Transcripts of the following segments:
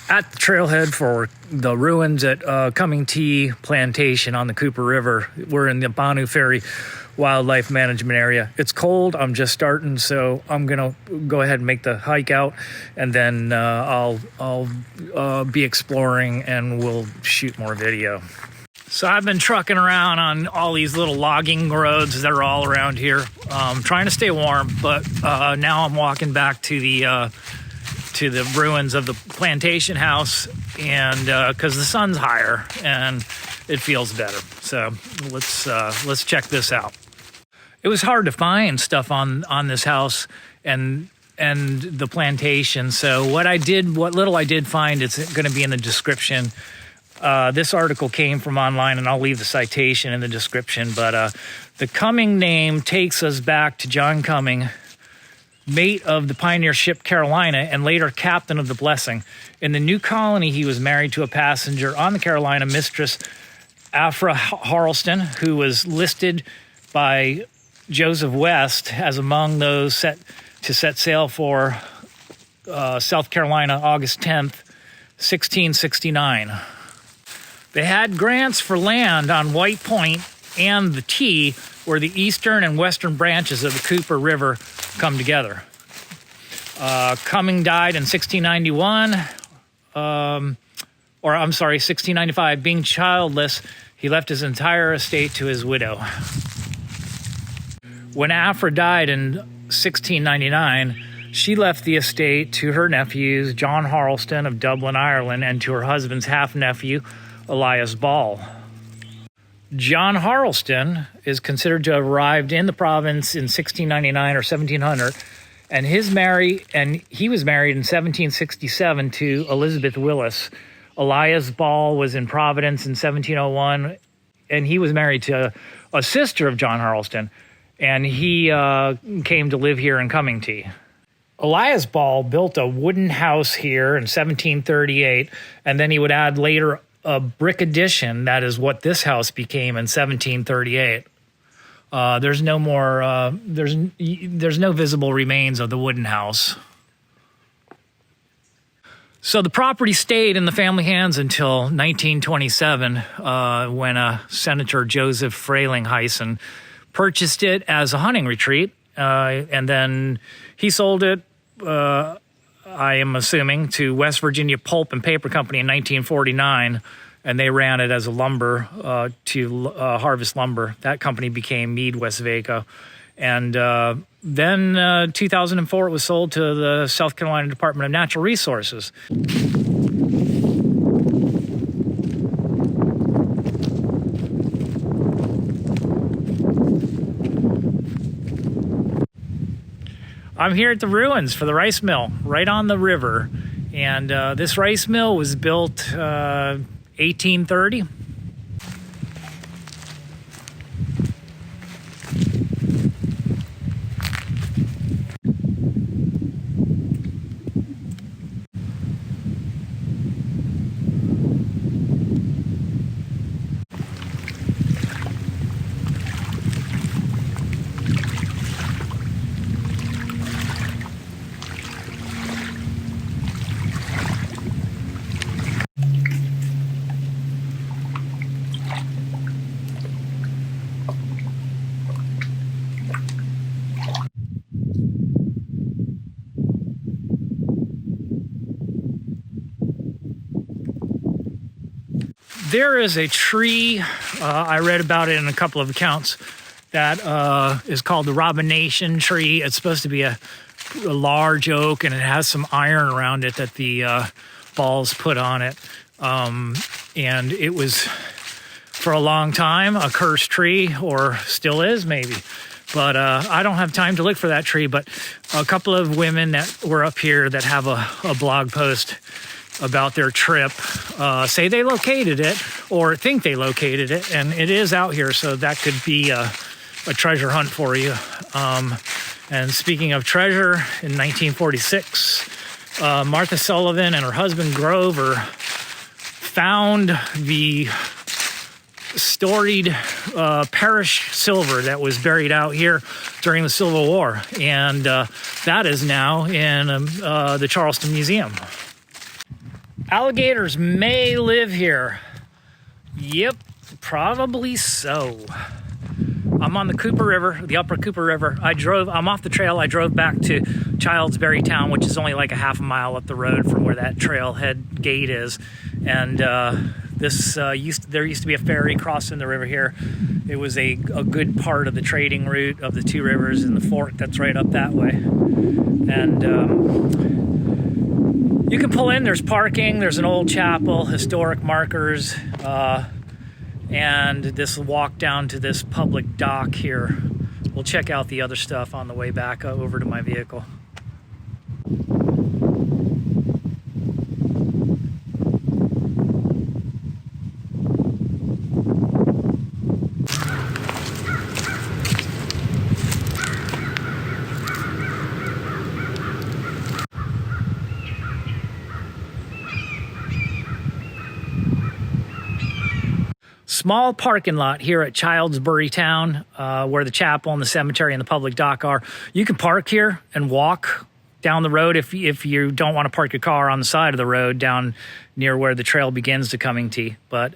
at the trailhead for the ruins at Comingtee Plantation on the Cooper River. We're in the Bonneau Ferry Wildlife Management Area. It's cold. I'm just starting, so I'm gonna go ahead and make the hike out, and then I'll be exploring, and we'll shoot more video. So I've been trucking around on all these little logging roads that are all around here, trying to stay warm. But now I'm walking back to the ruins of the plantation house, and because the sun's higher and it feels better. So let's check this out. It was hard to find stuff on this house and the plantation. So what little I did find, it's going to be in the description. This article came from online, and I'll leave the citation in the description. But the Cumming name takes us back to John Cumming, mate of the pioneer ship Carolina and later captain of the Blessing. In the new colony, he was married to a passenger on the Carolina, Mistress Afra Harleston, who was listed by Joseph West as among those set sail for South Carolina August 10th, 1669. They had grants for land on White Point and the T, where the eastern and western branches of the Cooper River come together. Cumming died in 1695. Being childless, he left his entire estate to his widow. When Afra died in 1699, she left the estate to her nephews, John Harleston of Dublin, Ireland, and to her husband's half-nephew, Elias Ball. John Harleston is considered to have arrived in the province in 1699 or 1700, and he was married in 1767 to Elizabeth Willis. Elias Ball was in Providence in 1701, and he was married to a sister of John Harleston, and he came to live here in Comingtee. Elias Ball built a wooden house here in 1738, and then he would add later a brick addition. That is what this house became in 1738. There's no more. There's no visible remains of the wooden house. So the property stayed in the family hands until 1927, when Senator Joseph Frelinghuysen purchased it as a hunting retreat, and then he sold it, I am assuming, to West Virginia Pulp and Paper Company in 1949, and they ran it as a lumber to harvest lumber. That company became Mead Westvaco, and then 2004 it was sold to the South Carolina Department of Natural Resources. I'm here at the ruins for the rice mill, right on the river. And this rice mill was built 1830. There is a tree, I read about it in a couple of accounts, that is called the Robination tree. It's supposed to be a large oak, and it has some iron around it that the balls put on it. And it was, for a long time, a cursed tree, or still is maybe. But I don't have time to look for that tree, but a couple of women that were up here that have a blog post about their trip say they located it, or think they located it, and it is out here, so that could be a treasure hunt for you. And speaking of treasure, in 1946, Martha Sullivan and her husband Grover found the storied parish silver that was buried out here during the Civil War, and that is now in the Charleston Museum. Alligators may live here. Yep, probably so. I'm on the Cooper River, the upper Cooper River. I'm off the trail. I drove back to Childsbury Towne, which is only like a half a mile up the road from where that trailhead gate is. And there used to be a ferry crossing the river here. It was a good part of the trading route of the two rivers and the fork that's right up that way. And you can pull in, there's parking, there's an old chapel, historic markers, and this walk down to this public dock here. We'll check out the other stuff on the way back over to my vehicle. Small parking lot here at Childsbury Towne, where the chapel and the cemetery and the public dock are. You can park here and walk down the road if you don't want to park your car on the side of the road down near where the trail begins to Comingtee. But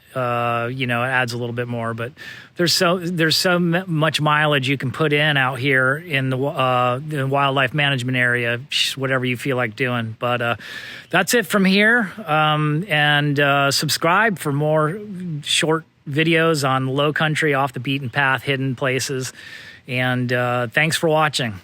you know, it adds a little bit more. But there's so much mileage you can put in out here in the wildlife management area, whatever you feel like doing. But that's it from here. And subscribe for more short videos on low country, off the beaten path, hidden places. And thanks for watching.